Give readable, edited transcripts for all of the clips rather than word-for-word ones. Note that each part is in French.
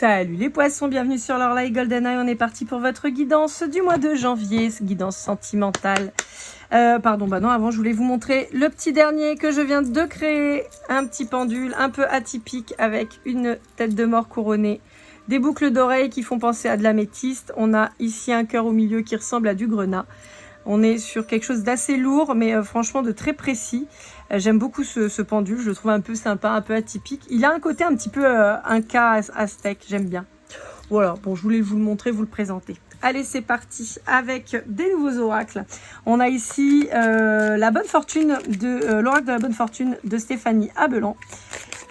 Salut les poissons, bienvenue sur l'Orlaï GoldenEye. On est parti pour votre guidance du mois de janvier, guidance sentimentale. Avant je voulais vous montrer le petit dernier que je viens de créer. Un petit pendule un peu atypique avec une tête de mort couronnée. Des boucles d'oreilles qui font penser à de l'améthyste. On a ici un cœur au milieu qui ressemble à du grenat. On est sur quelque chose d'assez lourd, mais franchement de très précis. J'aime beaucoup ce pendule, je le trouve un peu sympa, un peu atypique. Il a un côté un petit peu Inca aztèque, j'aime bien. Voilà, bon, je voulais vous le montrer, vous le présenter. Allez, c'est parti avec des nouveaux oracles. On a ici la bonne fortune de l'oracle de la bonne fortune de Stéphanie Abelan.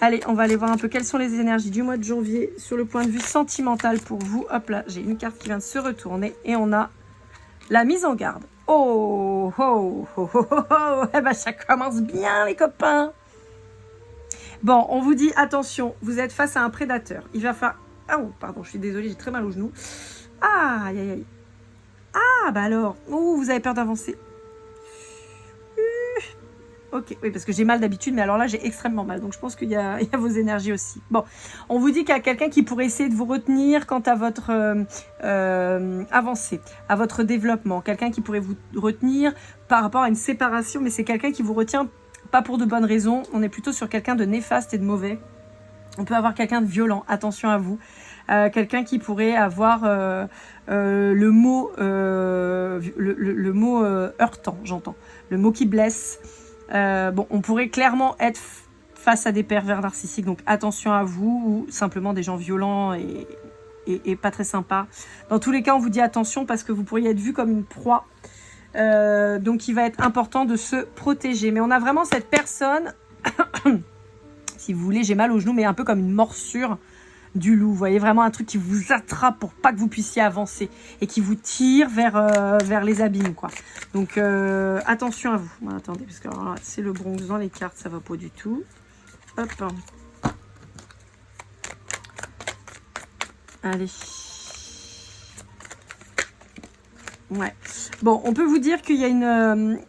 Allez, on va aller voir un peu quelles sont les énergies du mois de janvier sur le point de vue sentimental pour vous. Hop là, j'ai une carte qui vient de se retourner et on a la mise en garde. Oh, oh, oh, oh, oh, oh. Eh ben, ça commence bien, les copains. Bon, on vous dit, attention, vous êtes face à un prédateur. Il va faire... Oh, pardon, je suis désolée, j'ai très mal au genou. Ah, aïe, aïe, aïe. Ah, bah alors. Oh, vous avez peur d'avancer. Ok, oui, parce que j'ai mal d'habitude, mais alors là, j'ai extrêmement mal. Donc, je pense qu'il y a vos énergies aussi. Bon, on vous dit qu'il y a quelqu'un qui pourrait essayer de vous retenir quant à votre avancée, à votre développement. Quelqu'un qui pourrait vous retenir par rapport à une séparation, mais c'est quelqu'un qui vous retient pas pour de bonnes raisons. On est plutôt sur quelqu'un de néfaste et de mauvais. On peut avoir quelqu'un de violent, attention à vous. Quelqu'un qui pourrait avoir le mot heurtant, j'entends. Le mot qui blesse. Bon, on pourrait clairement être face à des pervers narcissiques, donc attention à vous, ou simplement des gens violents et pas très sympas. Dans tous les cas, on vous dit attention parce que vous pourriez être vu comme une proie. Donc, il va être important de se protéger. Mais on a vraiment cette personne, si vous voulez, j'ai mal au genou, mais un peu comme une morsure du loup. Vous voyez, vraiment un truc qui vous attrape pour pas que vous puissiez avancer et qui vous tire vers les abîmes, quoi. Donc, attention à vous. Bon, attendez, parce que c'est le bronze dans les cartes, ça va pas du tout. Hop. Allez. Ouais. Bon, on peut vous dire qu'il y a une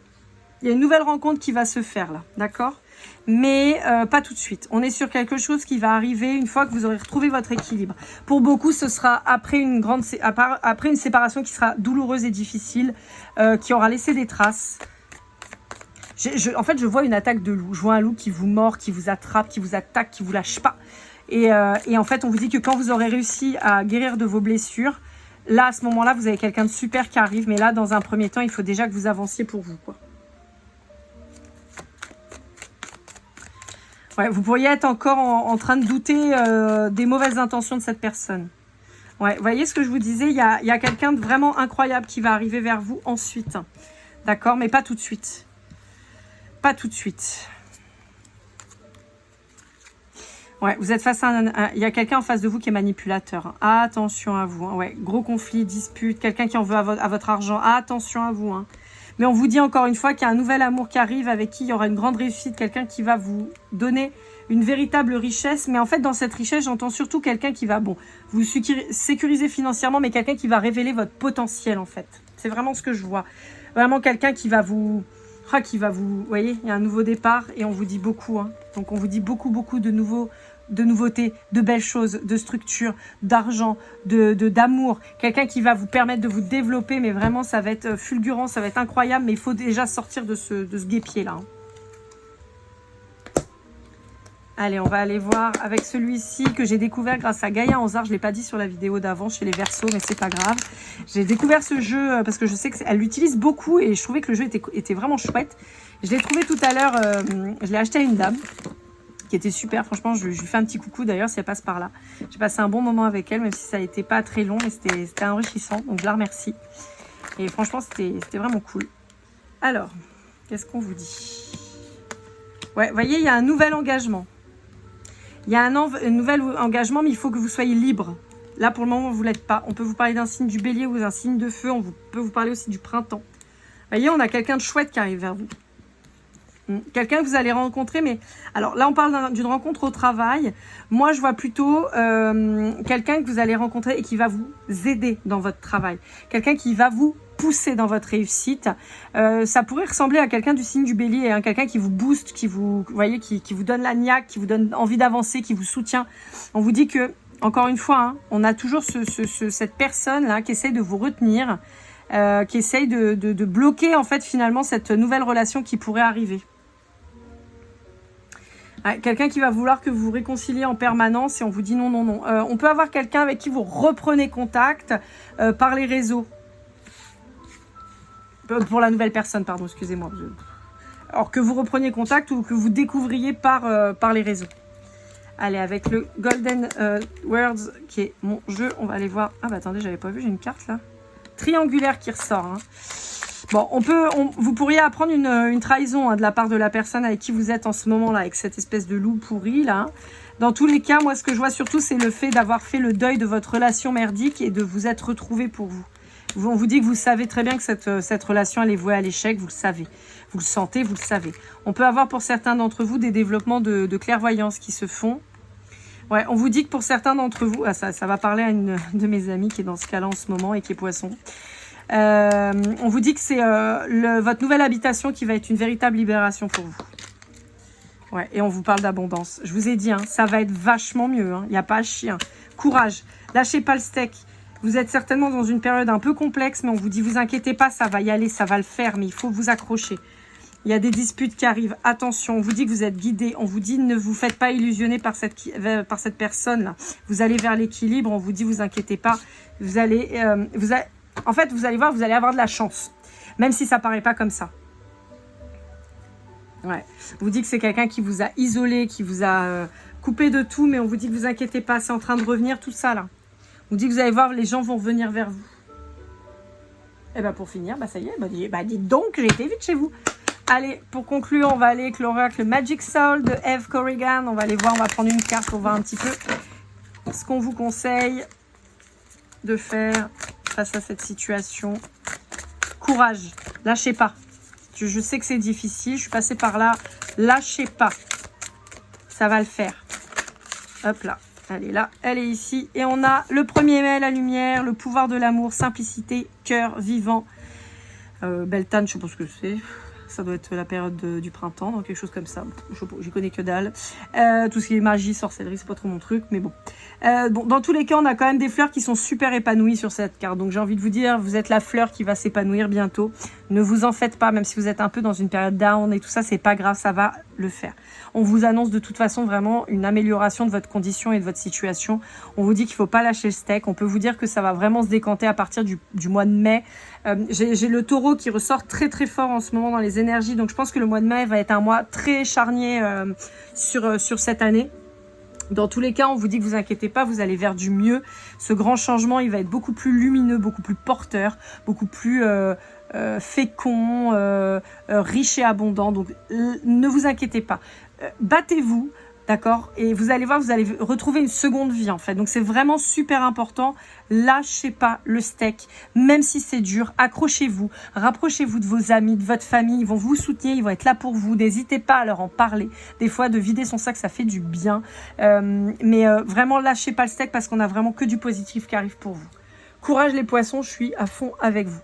nouvelle rencontre qui va se faire, là. D'accord ? Mais pas tout de suite. On est sur quelque chose qui va arriver une fois que vous aurez retrouvé votre équilibre. Pour beaucoup, ce sera après une séparation qui sera douloureuse et difficile, qui aura laissé des traces. En fait, je vois une attaque de loup. Je vois un loup qui vous mord, qui vous attrape, qui vous attaque, qui vous lâche pas. Et en fait, on vous dit que quand vous aurez réussi à guérir de vos blessures, là, à ce moment-là, vous avez quelqu'un de super qui arrive. Mais là, dans un premier temps, il faut déjà que vous avanciez pour vous, quoi. Ouais, vous pourriez être encore en train de douter des mauvaises intentions de cette personne. Ouais, vous voyez ce que je vous disais, il y a quelqu'un de vraiment incroyable qui va arriver vers vous ensuite. D'accord, mais pas tout de suite. Pas tout de suite. Ouais, vous êtes face à il y a quelqu'un en face de vous qui est manipulateur. Attention à vous. Hein. Ouais, gros conflit, dispute, quelqu'un qui en veut à votre argent. Attention à vous. Hein. Mais on vous dit encore une fois qu'il y a un nouvel amour qui arrive avec qui il y aura une grande réussite. Quelqu'un qui va vous donner une véritable richesse. Mais en fait, dans cette richesse, j'entends surtout quelqu'un qui va vous sécuriser financièrement, mais quelqu'un qui va révéler votre potentiel, en fait. C'est vraiment ce que je vois. Vraiment quelqu'un qui va vous... Vous voyez, il y a un nouveau départ et on vous dit beaucoup. Hein. Donc, on vous dit beaucoup de nouveautés, de belles choses, de structures, d'argent, d'amour. Quelqu'un qui va vous permettre de vous développer, mais vraiment, ça va être fulgurant, ça va être incroyable. Mais il faut déjà sortir de ce guêpier-là. Hein. Allez, on va aller voir avec celui-ci que j'ai découvert grâce à Gaïa Anzar. Je ne l'ai pas dit sur la vidéo d'avant chez les Verseaux, mais c'est pas grave. J'ai découvert ce jeu parce que je sais qu'elle l'utilise beaucoup et je trouvais que le jeu était vraiment chouette. Je l'ai trouvé tout à l'heure, je l'ai acheté à une dame qui était super. Franchement, je lui fais un petit coucou d'ailleurs si elle passe par là. J'ai passé un bon moment avec elle, même si ça n'était pas très long, mais c'était enrichissant. Donc, je la remercie. Et franchement, c'était vraiment cool. Alors, qu'est-ce qu'on vous dit ? Ouais, vous voyez, il y a un nouvel engagement. Il y a un nouvel engagement, mais il faut que vous soyez libre. Là, pour le moment, vous ne l'êtes pas. On peut vous parler d'un signe du bélier ou d'un signe de feu. Peut vous parler aussi du printemps. Vous voyez, on a quelqu'un de chouette qui arrive vers vous. Quelqu'un que vous allez rencontrer, mais... Alors là, on parle d'une rencontre au travail. Moi, je vois plutôt quelqu'un que vous allez rencontrer et qui va vous aider dans votre travail. Quelqu'un qui va vous pousser dans votre réussite. Ça pourrait ressembler à quelqu'un du signe du bélier, hein, quelqu'un qui vous booste, qui vous voyez, qui vous donne la niaque, qui vous donne envie d'avancer, qui vous soutient. On vous dit que Encore une fois, hein, on a toujours cette personne-là qui essaye de vous retenir, qui essaye de bloquer en fait finalement cette nouvelle relation qui pourrait arriver. Quelqu'un qui va vouloir que vous vous réconciliez en permanence et on vous dit non, non, non. On peut avoir quelqu'un avec qui vous reprenez contact par les réseaux. Pour la nouvelle personne, pardon, excusez-moi. Alors que vous repreniez contact ou que vous découvriez par les réseaux. Allez, avec le Golden Words qui est mon jeu, on va aller voir. Ah bah attendez, j'avais pas vu, j'ai une carte là. Triangulaire qui ressort. Hein. Bon, vous pourriez apprendre une trahison de la part de la personne avec qui vous êtes en ce moment-là, avec cette espèce de loup pourri là. Dans tous les cas, moi ce que je vois surtout, c'est le fait d'avoir fait le deuil de votre relation merdique et de vous être retrouvé pour vous. On vous dit que vous savez très bien que cette relation elle est vouée à l'échec, vous le savez. Vous le sentez, vous le savez. On peut avoir pour certains d'entre vous des développements de clairvoyance qui se font. Ouais, on vous dit que pour certains d'entre vous, ça va parler à une de mes amies qui est dans ce cas-là en ce moment et qui est poisson. On vous dit que c'est votre nouvelle habitation qui va être une véritable libération pour vous. Ouais, et on vous parle d'abondance. Je vous ai dit, hein, ça va être vachement mieux. Il n'y a pas à chier. Courage. Lâchez pas le steak. Vous êtes certainement dans une période un peu complexe, mais on vous dit, vous inquiétez pas, ça va y aller, ça va le faire, mais il faut vous accrocher. Il y a des disputes qui arrivent. Attention, on vous dit que vous êtes guidé. On vous dit, ne vous faites pas illusionner par cette personne-là. Vous allez vers l'équilibre. On vous dit, vous inquiétez pas. En fait, vous allez voir, vous allez avoir de la chance. Même si ça paraît pas comme ça. Ouais. On vous dit que c'est quelqu'un qui vous a isolé, qui vous a coupé de tout, mais on vous dit que vous inquiétez pas. C'est en train de revenir tout ça, là. On vous dit que vous allez voir, les gens vont revenir vers vous. Et ben pour finir, ça y est, dites donc, j'ai été vite chez vous. Allez, pour conclure, on va aller avec l'oracle Magic Soul de Eve Corrigan. On va aller voir, on va prendre une carte pour voir un petit peu ce qu'on vous conseille de faire face à cette situation. Courage, lâchez pas. Je sais que c'est difficile, je suis passée par là. Lâchez pas. Ça va le faire. Hop là, elle est là, elle est ici. Et on a le premier mail, la lumière, le pouvoir de l'amour, simplicité, cœur vivant. Beltane, je sais pas ce que c'est. Ça doit être la période du printemps, donc quelque chose comme ça. J'y connais que dalle. Tout ce qui est magie, sorcellerie, c'est pas trop mon truc, mais bon. Dans tous les cas, on a quand même des fleurs qui sont super épanouies sur cette carte. Donc j'ai envie de vous dire, vous êtes la fleur qui va s'épanouir bientôt. Ne vous en faites pas, même si vous êtes un peu dans une période down et tout ça, c'est pas grave, ça va le faire. On vous annonce de toute façon vraiment une amélioration de votre condition et de votre situation. On vous dit qu'il faut pas lâcher le steak. On peut vous dire que ça va vraiment se décanter à partir du mois de mai. J'ai le taureau qui ressort très très fort en ce moment dans les énergies. Donc je pense que le mois de mai va être un mois très charnier sur cette année. Dans tous les cas, on vous dit que vous inquiétez pas, vous allez vers du mieux. Ce grand changement, il va être beaucoup plus lumineux, beaucoup plus porteur, beaucoup plus fécond, riche et abondant. Donc ne vous inquiétez pas. Battez-vous, d'accord? Et vous allez voir, vous allez retrouver une seconde vie en fait. Donc c'est vraiment super important. Lâchez pas le steak, même si c'est dur. Accrochez-vous, rapprochez-vous de vos amis, de votre famille. Ils vont vous soutenir, ils vont être là pour vous. N'hésitez pas à leur en parler. Des fois, de vider son sac, ça fait du bien. Mais vraiment, lâchez pas le steak parce qu'on a vraiment que du positif qui arrive pour vous. Courage les poissons, je suis à fond avec vous.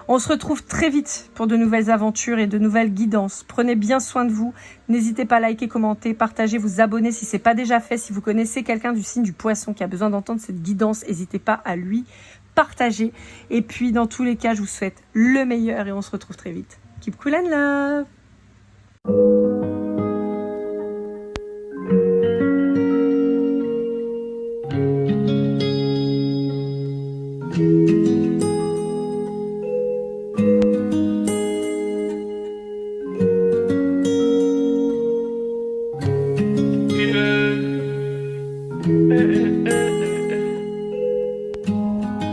On se retrouve très vite pour de nouvelles aventures et de nouvelles guidances. Prenez bien soin de vous. N'hésitez pas à liker, commenter, partager, vous abonner si ce n'est pas déjà fait. Si vous connaissez quelqu'un du signe du poisson qui a besoin d'entendre cette guidance, n'hésitez pas à lui partager. Et puis, dans tous les cas, je vous souhaite le meilleur et on se retrouve très vite. Keep cool and love!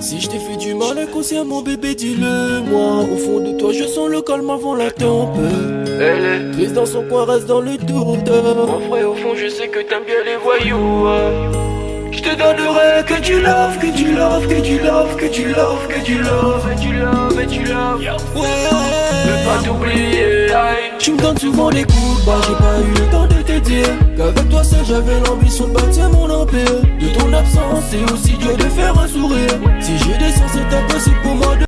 Si je t'ai fait du mal inconsciemment bébé dis-le moi. Au fond de toi je sens le calme avant la tempête. Elle est triste dans son coin, reste dans le doute. Mon frère au fond je sais que t'aimes bien les voyous. Je te donnerai que du love, que du love, que du love, que du love, que du love, que du love, que du love. Ouais, je veux pas t'oublier. Tu me donnes souvent des coups de barre, j'ai pas eu le temps de te dire qu'avec toi seul j'avais l'ambition de bâtir mon empire. De ton absence c'est aussi dur de faire un sourire. Si je descends c'est impossible pour moi de